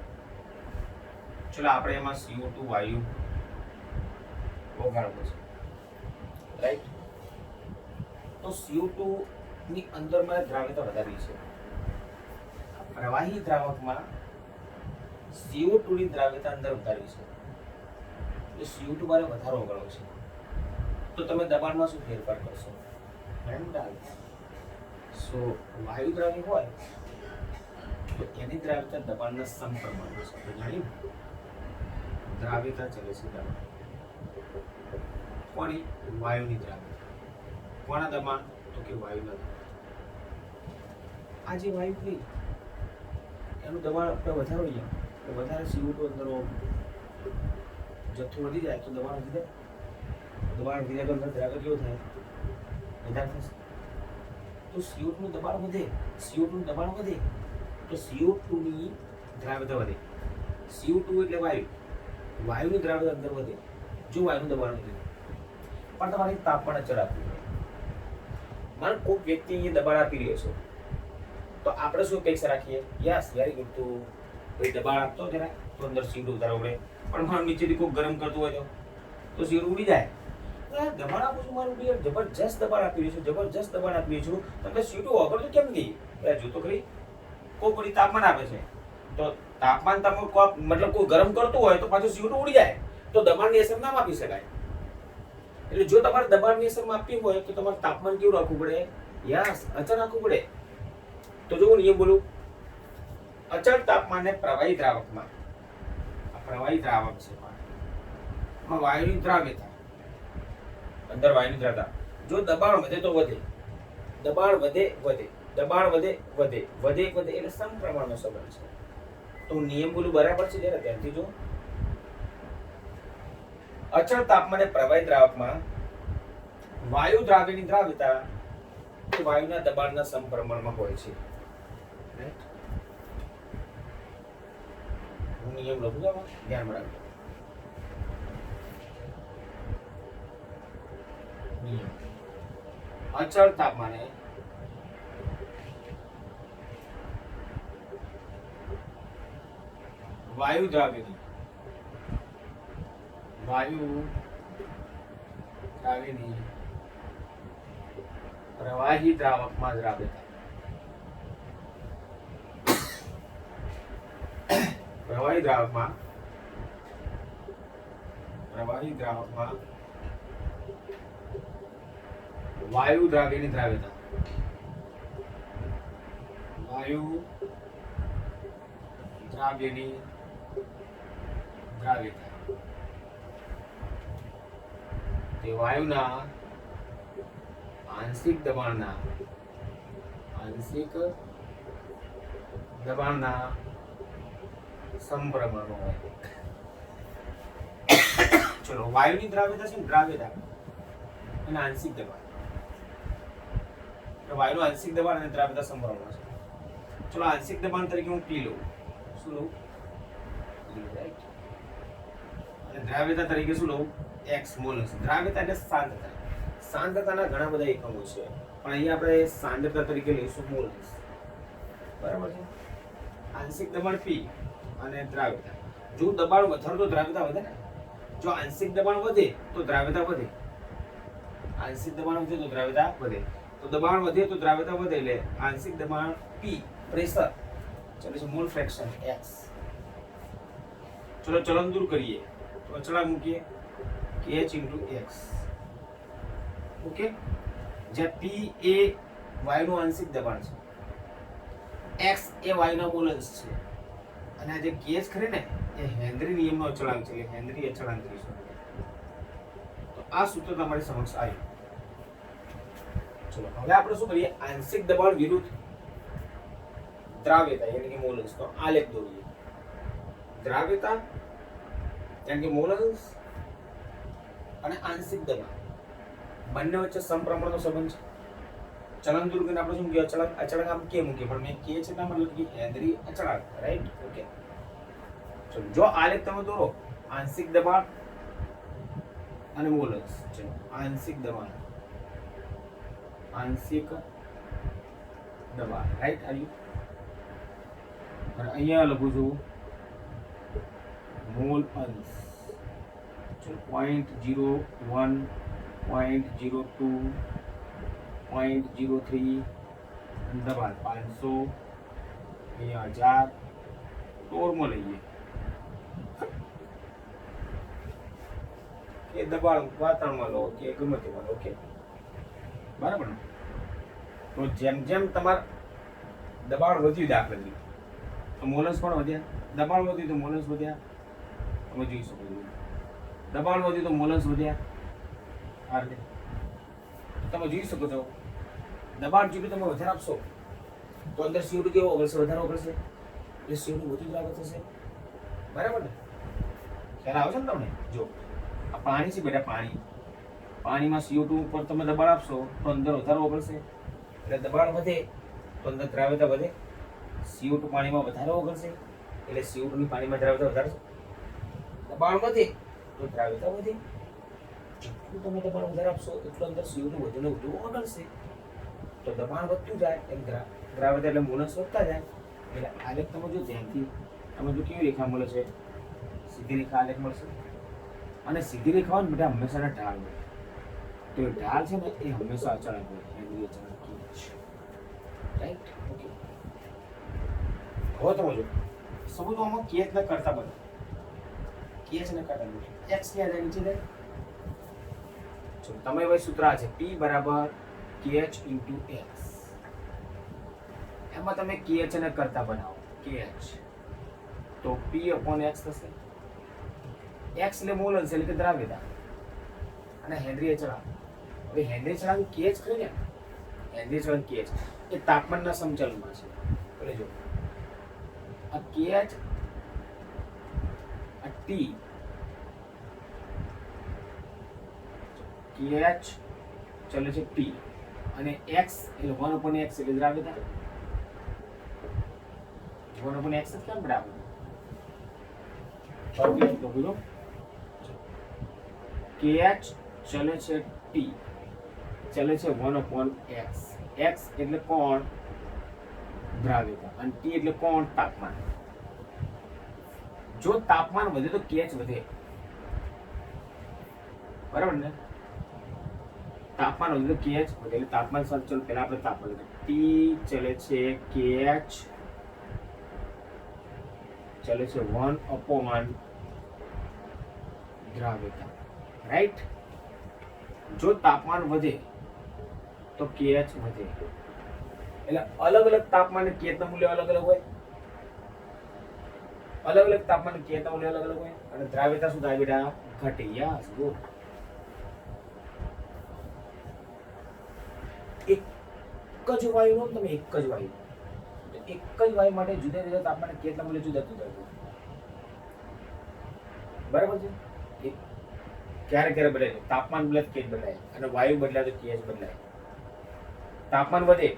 ચલો, આપણે એમાં CO2 વાયુ ઓગાળવો છે, રાઈટ? તો CO2 ની અંદરમાં દ્રાવ્યતા વધારી છે. પ્રવાહી દ્રાવકમાં CO2 ની દ્રાવ્યતા અંદર વધારી છે, એટલે CO2 બારે વધારો ઓગાળવો છે. તો તમે દબાણમાં શું ફેરફાર કરશો? સો વાયુ દ્રાવ્ય હોય તો એની દ્રાવ્યતા દબાણના સમપ્રમાણમાં છે. જાણ્યું? દ્રાવ્યતા ચલે છે દબાણ. કોની? વાયુની દ્રાવ્યતા. કોના દબાણ? તો કે વાયુના દબાણ. આ જે વાયુ થઈ એનું દબાણ આપણે વધારીએ તો વધારે CO2 અંદર જથ્થો વધી જાય તો દબાણ વધી જાય. દબાણ વધી જાય તો અંદર દ્રાવ્ય કેવું થાય? વધારે થશે. તો CO2 નું દબાણ વધે, CO2 નું દબાણ વધે તો CO2 ની દ્રાવ્યતા વધે. CO2 એટલે વાયુ, વાયુની દ્રાવ્યતા અંદર વધે જો વાયુનું દબાણ વધે. પણ તમારે તાપમાન અચળ આપવું પડે. માનો કોઈક વ્યક્તિ અહીંયા દબાણ આપી રહ્યો છે તો આપણે શું અપેક્ષા રાખીએ? Yes, very good. તો કોઈ દબાણ આપતો જરા તો અંદર CO2 ઉતારવો પડે. પણ મારો નીચેથી કોઈ ગરમ કરતું હોય તો CO2 ઉડી જાય. દબાણ આપું છું, મારું જબરજસ્ત દબાણ આપી રહ્યું છું, જબરજસ્ત દબાણ આપી રહ્યું છું, તમને CO2 ઓગળતું કેમ નહીં? જો તો ખરી. કોઈ કોઈ તાપમાન આપે છે તો તાપમાન તમે મતલબ કોઈ ગરમ કરતું હોય તો પાછું CO2 ઉડી જાય. તો દબાણની અસર ના માપી શકાય. એટલે જો તમારે દબાણની અસર માપવી હોય તો તમારે તાપમાન કેવું રાખવું પડે? યસ, અચળ રાખવું પડે. તો જો હું નિયમ બોલું, અચળ તાપમાને પ્રવાહી દ્રાવકમાં, આ પ્રવાહી દ્રાવક છે, માં વાયુની દ્રાવ્યતા, અંદર વાયુની દ્રાવ્યતા, જો દબાણ વધે તો વધે, દબાણ વધે વધે, દબાણ વધે વધે, વધે વધે, એટલે સમપ્રમાણનો સંબંધ છે. તો નિયમ બોલું બરાબર છે? જરા ધ્યાનથી જો. અચળ તાપમાને પ્રવાહી દ્રાવકમાં વાયુ દ્રાવ્યની દ્રાવ્યતા એ વાયુના દબાણના સમપ્રમાણમાં હોય છે. હું નિયમ લખું છું, ધ્યાનમાં રાખજો. નિયમ: અચળ તાપમાને વાયુ દ્રાવ્યની પ્રવાહી દ્રાવકમાં દ્રાવ્યતા, પ્રવાહી દ્રાવકમાં વાયુ દ્રાવ્યની દ્રાવ્યતા, વાયુ દ્રાવ્યની દ્રાવ્યતા તે વાયુના આંશિક દબાણના સમપ્રમાણમાં હોય. ચલો, વાયુની દ્રાવ્યતા છે ને, દ્રાવ્યતા અને આંશિક દબાણ. વાયુનું આંશિક દબાણ અને દ્રાવ્યતા સમપ્રમાણમાં છે. ચલો, આંશિક દબાણ તરીકે હું P લઉં. શું લઉં? રાઈટ. અને દ્રાવ્યતા તરીકે શું લઉં? X મોલસ. દ્રાવ્યતા એટલે સાંદ્રતા. સાંદ્રતાના ઘણા બધા એકમો છે, પણ અહીંયા આપણે સાંદ્રતા તરીકે લઈશું મોલસ. બરાબર છે? આંશિક દબાણ P અને દ્રાવ્યતા. જો દબાણ વધારે તો દ્રાવ્યતા વધે ને. જો આંશિક દબાણ વધે તો દ્રાવ્યતા વધે. આંશિક દબાણ વધે તો દ્રાવ્યતા વધે. તો દબાણ વધે તો દ્રાવ્યતા વધે, એટલે આંશિક દબાણ P, પ્રેશર, ચલો છે મોલ ફ્રેક્શન X. ચલો ચલન દૂર કરીએ તો અચળાંક મૂકીએ H * X. ઓકે, જ્યાં P એ વાયુનું આંશિક દબાણ છે, X એ વાયુના મોલન્સ છે, અને આ જે કેસ ખરી ને એ હેનરી નિયમનો અચળાંક છે, એટલે હેનરી અચળાંક કહીશું. તો આ સૂત્ર તમારી સમક્ષ આવ્યું. ચલો, હવે આપણે શું કરીએ? આંશિક દબાણ વિરુદ્ધ દ્રાવ્યતા એટલે કે મોલન્સ, તો આલેખ દોરીએ. દ્રાવ્યતા જેમ કે મોલન્સ અને આંશિક દબાણ બંને વચ્ચે સમપ્રમાણનો સંબંધ છે. ચલન દૂર કરીને આપણે શું કહેવાય, અચળાંક આમ કે મૂકીએ, પણ મેં કે છે ના મતલબ કે હેનરી અચળાંક, રાઈટ? ઓકે, ચલો જો આલેખ તમે દોરો, આંશિક દબાણ અને મોલન્સ. ચલો આંશિક દબાણ, આંશિક દબાણ, રાઈટ? આવ્યું. અને અહીંયા લખું છું મોલ અંશ. ચલો 0.01, 0.02, 0.03 દબાણ 500, અહીંયા 1000 તોડમાં લઈએ કે દબાણ વાતાવરણમાં લો કે ગમે તેમાં લો. ઓકે, બરાબર ને? તો જેમ જેમ તમારે દબાણ વધ્યું, દાખલા તરીકે તો મોલન્સ પણ વધ્યા, દબાણ વધ્યું તો મોલન્સ વધ્યા. તમે જોઈ શકો છો, દબાણ વધ્યું તો મોલન્સ વધ્યા. આ રીતે તમે જોઈ શકો છો, દબાણ જેટલું તમે વધારે આપશો તો અંદર CO2 કેવો ઓગળશે, વધારે ઓગળશે, એટલે CO2 વધુ દ્રાવક થશે. બરાબર ને? ખ્યાલ આવે છે ને તમને? જો આ પાણી છે બેટા, પાણીમાં CO2 ઉપર તમે દબાણ આપશો તો અંદર વધારે ઓગળશે, એટલે દબાણ વધે તો અંદર દ્રાવ્યતા વધે. CO2 પાણીમાં વધારે ઓગળશે એટલે CO2 ની પાણીમાં દ્રાવ્યતા વધારે છે. દબાણ વધે તો દ્રાવ્યતા વધે. જેટલું તમે દબાણ વધારે આપશો એટલું અંદર CO2 વધુ ને વધુ ઓગળશે. તો દબાણ વધતું જાય એમ દ્રાવ્યતા એટલે મોલન્સ વધતા જાય. એટલે આલેખ તમે જો ધ્યાનથી તમે જો કેવી રેખા મળે છે, સીધી રેખા આલેખ મળશે. અને સીધી રેખા હોય ને બેટા હંમેશા ઢાળ હોય. તો એ ઢાળ છે ને એ હંમેશા અચળાંક હોય, હેનરી અચળાંક કહેવાય છે. રાઈટ? ઓકે, હવે તમે જો સમજવામાં કેચ ન કરતા બને, કેચ ન કરતા બને. x ક્યાં જાય? નીચે જાય. ચલો તમે હવે સૂત્ર આ છે, p બરાબર kh into x. એમાં તમે kh ને કરતા બનાવો, kh તો p upon x થશે. x એટલે મોલન્સ એટલે કે દ્રાવ્યતા અને હેનરી અચળાંક. હવે હેનરી અચળાંક kh ખરી ને, હેનરી અચળાંક kh એ તાપમાનના સમચલનમાં છે. એટલે જો આ kh આ t kh ચલે છે p અને x એટલે 1 upon x એટલે દ્રાવ્યતા. 1 upon x કેમ બરાબર? પરફેક્ટ તો બોલો. kh ચલે છે t ચલે છે 1 upon x. x એટલે કોણ? દ્રાવ્યતા. અને t એટલે કોણ? તાપમાન. જો તાપમાન વધે તો kh વધે, બરાબર ને? તાપમાન વધે તો kh વધે. એટલે તાપમાન સાથે ચલો પહેલા આપણે તાપમાન t ચલે છે kh ચલે છે 1 upon દ્રાવ્યતા, રાઈટ? જો તાપમાન વધે તો kh વધે. એટલે અલગ અલગ તાપમાને kh નું મૂલ્ય અલગ અલગ હોય, અલગ અલગ તાપમાને kh નું મૂલ્ય અલગ અલગ હોય. અને દ્રાવ્યતા શું થાય બેટા? ઘટે. Yes, good. એક જ વાયુ નો તમે એક જ વાયુ, એક જ વાયુ માટે જુદા જુદા તાપમાને kh નું મૂલ્ય જુદા જુદા હોય. બરાબર છે? ક્યારે ક્યારે બદલાય? તાપમાન બદલાય kh બદલાય, અને વાયુ બદલાય તો kh બદલાય. તાપમાન વધે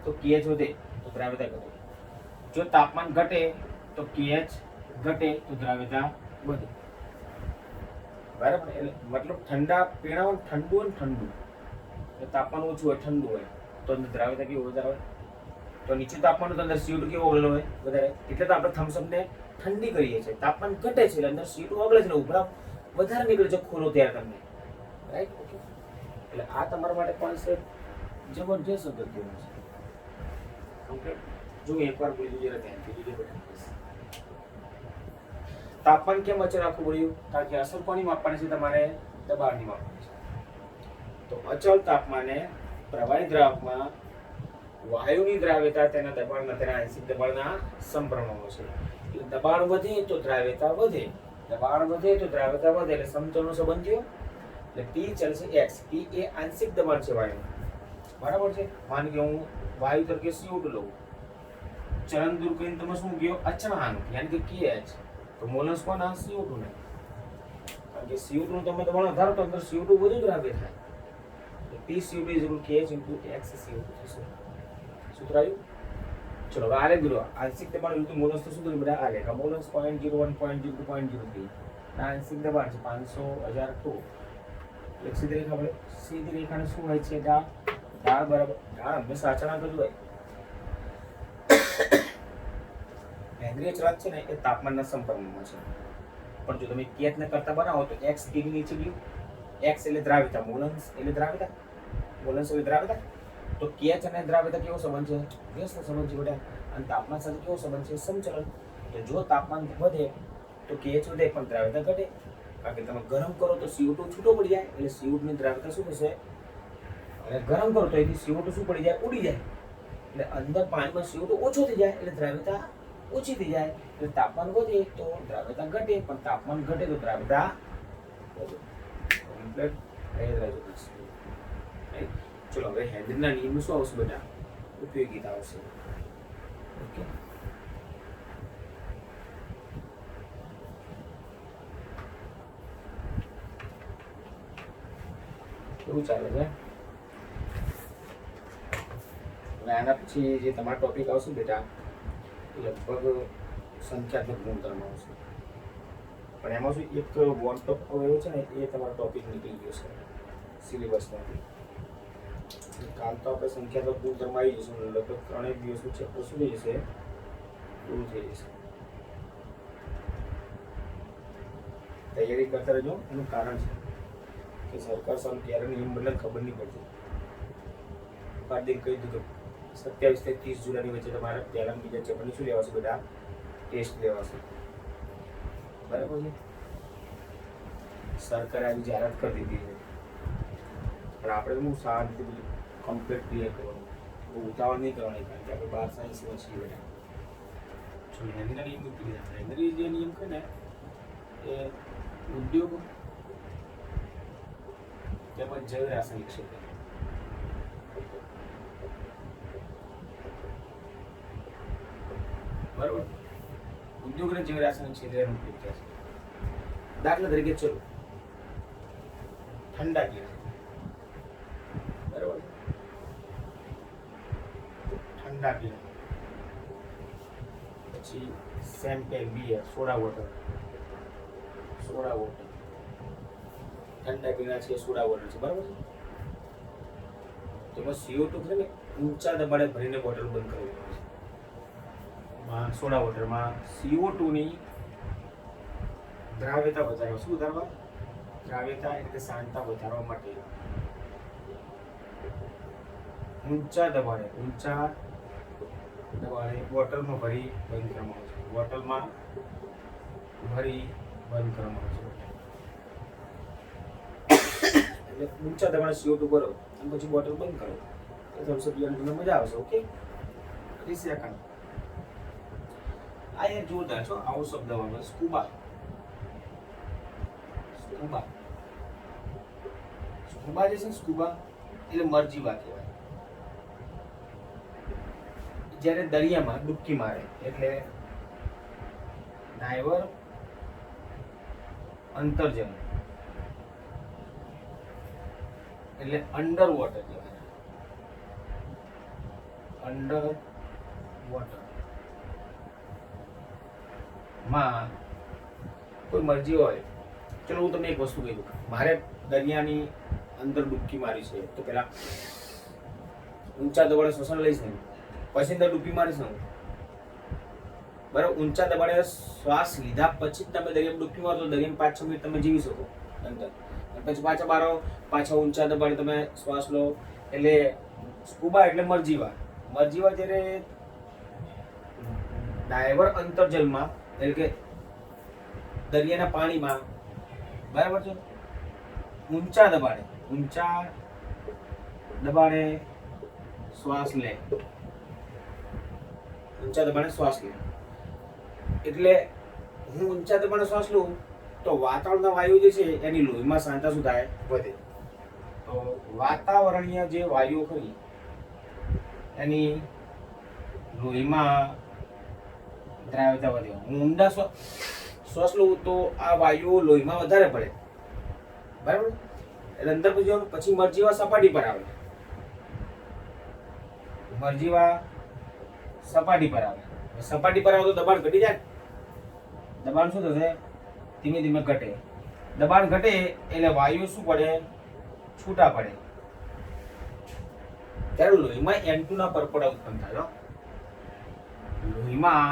તો kh વધે તો દ્રાવ્યતા ઘટે. જો તાપમાન ઘટે તો kh ઘટે તો દ્રાવ્યતા વધે. બરાબર? એટલે મતલબ ઠંડા પીણામાં ઠંડુ હોય ને, ઠંડુ તાપમાન ઓછું હોય, ઠંડુ હોય તો દ્રાવ્યતા કેવી વધારે હોય. તો નીચું તાપમાન તો અંદર CO2 કેવો ઓગળેલો હોય, વધારે. એટલે તો આપણે થમ્સઅપ ને ઠંડી કરીએ છીએ. તાપમાન ઘટે છે એટલે અંદર CO2 ઓગળે છે, ઉભરા વધારે નીકળે છે ખોલો ત્યારે તમને, રાઈટ? ઓકે, એટલે આ તમારા માટે કોન્સેપ્ટ જબરજસ્ત અગત્યનો છે. ઓકે, જો એકવાર બોલી જોજો, ધ્યાનથી જોજો બેટા. તાપમાન કેમ અચળ રાખવું પડ્યું? કારણ કે અસર કોની માપવાની છે? તમારે દબાણની માપવાની છે. તો અચળ તાપમાને પ્રવાહી દ્રાવકમાં વાયુની દ્રાવ્યતા તેના દબાણના, તેના આંશિક દબાણના સમપ્રમાણમાં છે. એટલે દબાણ વધે તો દ્રાવ્યતા વધે, દબાણ વધે તો દ્રાવ્યતા વધે, એટલે સમતોલનો સંબંધ થયો. એટલે p ચાલશે x. p એ આંશિક દબાણ છે વાયુનું, બરાબર છે? માની કે હું વાયુ તરીકે CO2 લઉં, ચલન દૂર કરીને તમે શું કહ્યો? અચળાંક, યાની કે kh. તો મોલન્સ કોના? CO2 ને. કારણ કે CO2 નું તમે દબાણ વધારો તો અંદર CO2 વધુ દ્રાવ્ય થાય. PCO2 = KH × XCO2 થશે. સૂત્ર આવ્યું? ચલો હવે આલે દૂરો આંશિક દબાણ વિરુદ્ધ મોલસ તો શું કર્યું બેટા? આલે કે મોલસ 0.01 0.02 0.03 આંશિક દબાણ છે 500 1000 2 એક સીધી રેખા વડે સીધી રેખાને શું હોય છે? ઢાળ બરાબર ઢાળ હંમેશા અચળાંક જ હોય. કેન્દ્રીય ચલાંક છે ને એ તાપમાનના સંપર્કમાં છે. પણ જો તમે કેચ ને કરતા બનાવો તો x k ની નીચે ગયું. x એટલે દ્રાવ્યતા, મોલન્સ એટલે દ્રાવ્યતા, મોલન્સ એટલે દ્રાવ્યતા. તો કેચ અને દ્રાવ્યતા કેવો સંબંધ છે? વ્યસ્ત સંબંધ છે બેટા. અને તાપમાન સાથે કેવો સંબંધ છે? સમચલન. એટલે જો તાપમાન વધે તો કેચ વધે પણ દ્રાવ્યતા ઘટે. કારણ કે તમે ગરમ કરો તો CO2 છૂટો પડી જાય એટલે CO2 ની દ્રાવ્યતા શું થશે? અને ગરમ કરો તો એથી CO2 શું પડી જાય? ઉડી જાય. એટલે અંદર પાણીમાં CO2 ઓછો થઈ જાય એટલે દ્રાવ્યતા ઓછી થઈ જાય. એટલે તાપમાન વધે તો દ્રાવ્યતા ઘટે પણ તાપમાન ઘટે તો દ્રાવ્યતા વધે. કમ્પ્લીટ યાદ રાખજો. ચલો હવે હેન્ડલના નિયમમાં શું આવશે બેટા? ઉપયોગિતા આવશે. ઓકે, કેવું ચાલે છે? હવે આના પછી જે તમારો ટોપિક આવશે બેટા લગભગ સંખ્યાત્મક ગુણધર્મ આવશે. પણ એમાં શું એક વન ટોપ એવો છે ને એ તમારો ટોપિક નીકળી ગયો છે સિલેબસમાંથી. કાલ તો આપણે સંખ્યાત્મક ગુણધર્મ આવી જશે. લગભગ 3 દિવસનું ચેપ્ટર શું થઈ જશે? પૂરું થઈ જશે. તૈયારી કરતા રહેજો. એનું કારણ છે કે સરકાર સામે ક્યારે નિયમ બદલે ખબર નહીં પડતી. પાર્ટી કહી દીધું 27 થી 30 જુલાઈની વચ્ચે તમારે પહેલા બીજા ચેપ્ટરની શું લેવાશે બેટા? ટેસ્ટ લેવાશે. બરાબર છે? સરકારે આવી જાહેરાત કરી દીધી છે પણ આપણે તો બહુ શાંતિ બધું કમ્પ્લીટ ક્લિયર કરવાનું. બહુ ઉતાવળ નહીં કરવાની કારણ કે આપણે 12 સાયન્સમાં છીએ બેટા. જો હેન્ડલના નિયમ મૂકી દીધા. હેન્ડલ જે નિયમ છે ને એ ઉદ્યોગ તેમજ જૈવ રાસાયણિક ક્ષેત્ર બરોબર. ઉદ્યોગ અને જૈવ રાસાયણિક ક્ષેત્રનો ઉપયોગ થાય છે. દાખલા તરીકે ચલો ઠંડા પીણા બરોબર. ઠંડા પીણા પછી શેમ્પેન, બિયર, સોડા વોટર. ઠંડા પીણા છે, સોડા વોટર છે બરાબર છે. તો એમાં CO2 છે ને ઊંચા દબાણે ભરીને બોટલ બંધ કરવી પડે છે. સોડા વોટરમાં CO2 ની દ્રાવ્યતા વધારવા. શું વધારવા? દ્રાવ્યતા એટલે સાંદ્રતા વધારવા માટે ઊંચા દબાણે બોટલમાં ભરી બંધ કરવામાં આવે છે. બોટલમાં ભરી બંધ કરવામાં આવે છે. એટલે ઊંચા દબાણે CO2 ભરો અને પછી બોટલ બંધ કરો તો થમ્સઅપ પીવાની તમને મજા આવશે. Okay, 30 second. આ યાર જોરદાર છો. આવો શબ્દ વાળો સ્કૂબા. સ્કૂબા જે છે સ્કૂબા એટલે મરજીવા કહેવાય. જ્યારે દરિયામાં ડૂબકી મારે એટલે ડાઈવર અંતર્જલ એટલે અંડર વોટર કહેવાય. અંડર વોટર માં કોઈ મરજી હોય. ચલો હું તમને એક વસ્તુ કહી દઉં. મારે દરિયાની અંદર ડૂબકી મારી છે તો પેલા ઊંચા દબાણે શ્વસન લઈશ ને પછી અંદર ડૂબકી મારીશ ને બરાબર. ઊંચા દબાણે શ્વાસ લીધા પછી તમે દરિયામાં ડૂબકી મારો તો દરિયામાં 5-6 મિનિટ તમે જીવી શકો અંદર. પછી પાછા બારો પાછા ઊંચા દબાણે તમે શ્વાસ લો. એટલે સ્કૂબા એટલે મરજીવા. જ્યારે ડાયવર અંતર્જલમાં એટલે કે દરિયાના પાણીમાં બરાબર છે ઊંચા દબાણે શ્વાસ લે. એટલે હું ઊંચા દબાણે શ્વાસ લઉં તો વાતાવરણના વાયુ જે છે એની લોહીમાં સાંદ્રતા શું થાય? વધે. તો વાતાવરણીય જે વાયુઓ ખરી એની લોહીમાં દ્રાવ્યતા વધે. હું ઊંડા શ્વાસ લઉં તો આ વાયુઓ લોહીમાં વધારે પડે બરાબર. એટલે અંદર પછી મરજીવા સપાટી પર આવે. મરજીવા સપાટી પર આવે. સપાટી પર આવે તો દબાણ ઘટી જાય. દબાણ શું થશે? ધીમે ધીમે ઘટે. દબાણ ઘટે એટલે વાયુ શું પડે? છૂટા પડે. ત્યારે લોહીમાં N2 ના પરપોટા ઉત્પન્ન થાય. લોહીમાં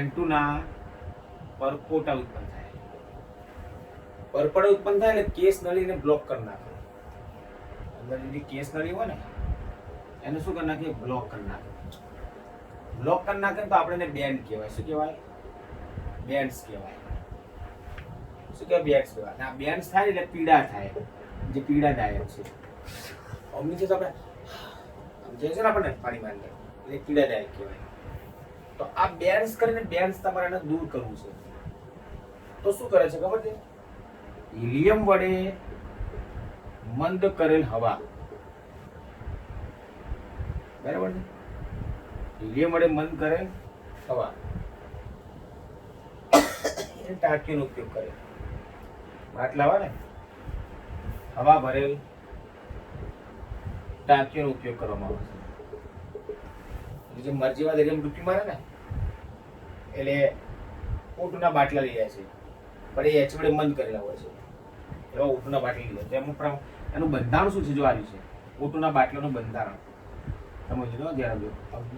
N2 ના પરપોટા ઉત્પન્ન થાય. પરપોટા ઉત્પન્ન થાય એટલે કેસ નળીને બ્લોક કરી નાખે. અંદર જે કેસ નળી હોય ને એને શું કરી નાખે? બ્લોક કરી નાખે. બ્લોક કરી નાખે તો આપણે એને બેન્ડ કહેવાય. શું કહેવાય? બેન્ડ્સ કહેવાય. શું કહેવાય? બેન્ડ્સ કહેવાય. આ બેન્ડ્સ થાય એટલે પીડા થાય, જે પીડાદાયક છે. અમની છે તો આપણે સમજાય છે ને આપણને પાણીમાં અંદર, એટલે પીડાદાયક કહેવાય. તો આ બેન્ડ્સ કરીને બેન્ડ્સ તમારે એને દૂર કરવું છે. તો શું કરે છે ખબર છે? હિલિયમ વડે મંદ કરેલ હવા, બરાબર છે? હિલિયમ વડે મંદ કરેલ હવા એ ટાંકીનો ઉપયોગ કરે. બાટલા હોય ને, હવા ભરેલ ટાંકીનો ઉપયોગ કરવામાં આવે છે. જે મરજીવા દરિયામાં ડૂબકી મારે ને એટલે ઊંટના બાટલા લઈ જાય છે, પણ એ એચ વડે મંદ કરેલા હોય છે. એવા ઊંટના બાટલા લઈ જાય. તેમાં પણ એનું બંધારણ શું છે? જો આવ્યું છે ઊંટના બાટલાનું બંધારણ. સમજો ધ્યાન આપજો.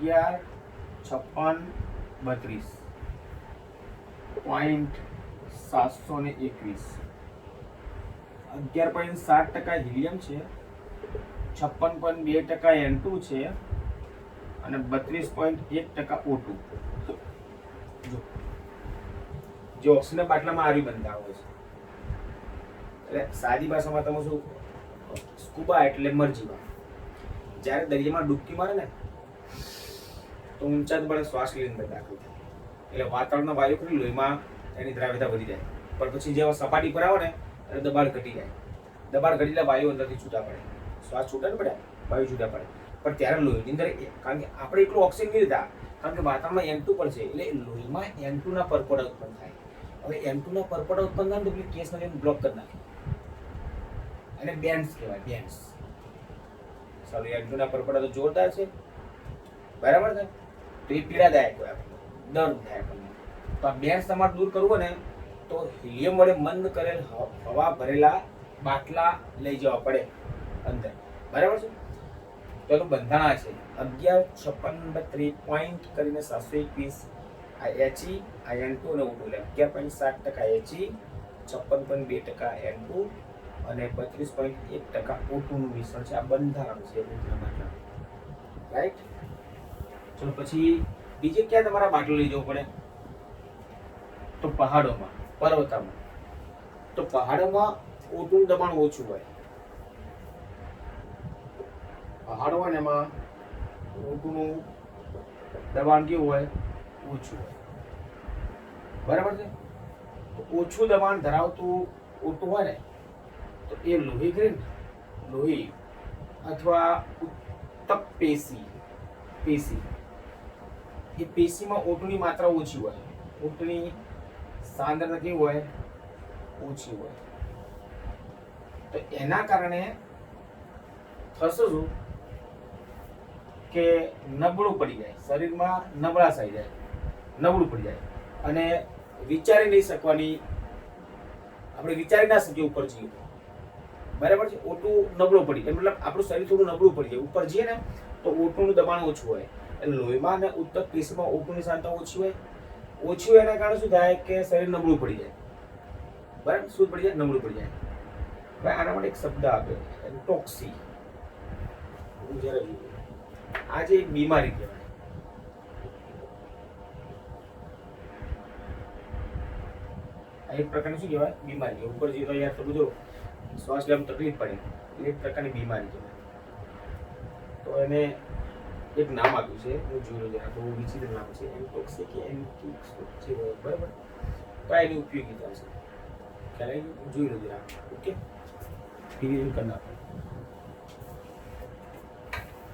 1156.32.721 11.7% હિલિયમ છે, 56.2% N2 છે અને 32.1% O2. જે ઓક્સિજન બાટલામાં આવી બંધારણ હોય છે. એટલે સાદી ભાષામાં તમે શું, સ્કુબા એટલે મરજીવા. જ્યારે દરિયામાં ડૂબકી મારે ને તો ઊંચા દબાણે શ્વાસ લઈને દાખલ થાય. એટલે વાતાવરણના વાયુ કરી લોહીમાં એની દ્રાવ્યતા વધી જાય. પણ પછી જેવા સપાટી પર આવે ને એટલે દબાણ ઘટી જાય. દબાણ ઘટીને વાયુ અંદરથી છૂટા પડે. શ્વાસ છૂટા ને પડે, વાયુ છૂટા પડે. પણ ત્યારે લોહીની અંદર, કારણ કે આપણે એટલું ઓક્સિજન નહીં લેતા, કારણ કે વાતાવરણમાં N2 પણ છે, એટલે લોહીમાં N2 ના પરપોટા ઉત્પન્ન થાય. હવે N2 ના પરપોટા ઉત્પન્ન થાય તો કેસ નળીને બ્લોક કરી નાખે. એને બેન્ડ્સ કહેવાય. બેન્ડ્સ. સારું, N2 ના પરપોટા તો જોરદાર છે, બરાબર છે? તો એ પીડાદાયક હોય, આપણને દર્દ થાય આપણને. તો આ બેન્ડ્સ તમારે દૂર કરવું ને તો હિલિયમ વડે મંદ કરેલ હવા ભરેલા બાટલા લઈ જવા પડે અંદર, બરાબર છે? તો એનું બંધારણ છે 1156.32 પોઈન્ટ કરીને 721 આ He, આ N2 અને O2. એટલે 11.7% He, 56.2% N2 અને 32.1% O2 નું મિશ્રણ છે. આ બંધારણ છે ઊંટના બાટલા, રાઈટ? ચલો પછી બીજે ક્યાં તમારા બાટલો લઈ જવો પડે? તો પહાડોમાં, પર્વતોમાં. તો પહાડોમાં O2 નું દબાણ ઓછું હોય. પહાડો હોય ને એમાં O2 નું દબાણ કેવું હોય? ઓછું હોય, બરાબર છે? તો ઓછું દબાણ ધરાવતું O2 હોય ને તો એ લોહી ગ્રીન, લોહી અથવા ઉત્તપ પેશી, એ પેશીમાં O2 ની માત્રા ઓછી હોય. O2 ની સાંદ્રતા કેવી હોય? ઓછી હોય. તો એના કારણે થશે શું કે નબળું પડી જાય, શરીરમાં નબળાશ આવી જાય, નબળું પડી જાય અને વિચારી નહીં શકવાની, આપણે વિચારી ના શકીએ ઉપર જઈએ, બરાબર છે? O2 નબળો પડી જાય, મતલબ આપણું શરીર થોડું નબળું પડી જાય. ઉપર જઈએ ને તો O2 નું દબાણ ઓછું હોય, એટલે લોહીમાં અને ઉત્તક પેશીમાં O2 ની સાંદ્રતા ઓછી હોય. ઓછી હોય એના કારણે શું થાય કે શરીર નબળું પડી જાય, બરાબર? શું પડી જાય? નબળું પડી જાય. હવે આના માટે એક શબ્દ આપે, એન્ટોક્સી. આ જે એક બીમારી કહેવાય. આ એક પ્રકારની શું કહેવાય? બીમારી. ઉપર જઈએ તો યાર તો બધું શ્વાસ લેવામાં તકલીફ પડે, એક પ્રકારની બીમારી કહેવાય. તો એને એક નામ આપ્યું છે, હું જોયું જરા બહુ વિચિત્ર નામ છે, એન્ટોક્સી કે એન્ટિક્સ છે, બરાબર? તો એની ઉપયોગીતા છે, ખ્યાલ આવી? જોઈ લો જરા. ઓકે, રિવિઝન કરી નાખો.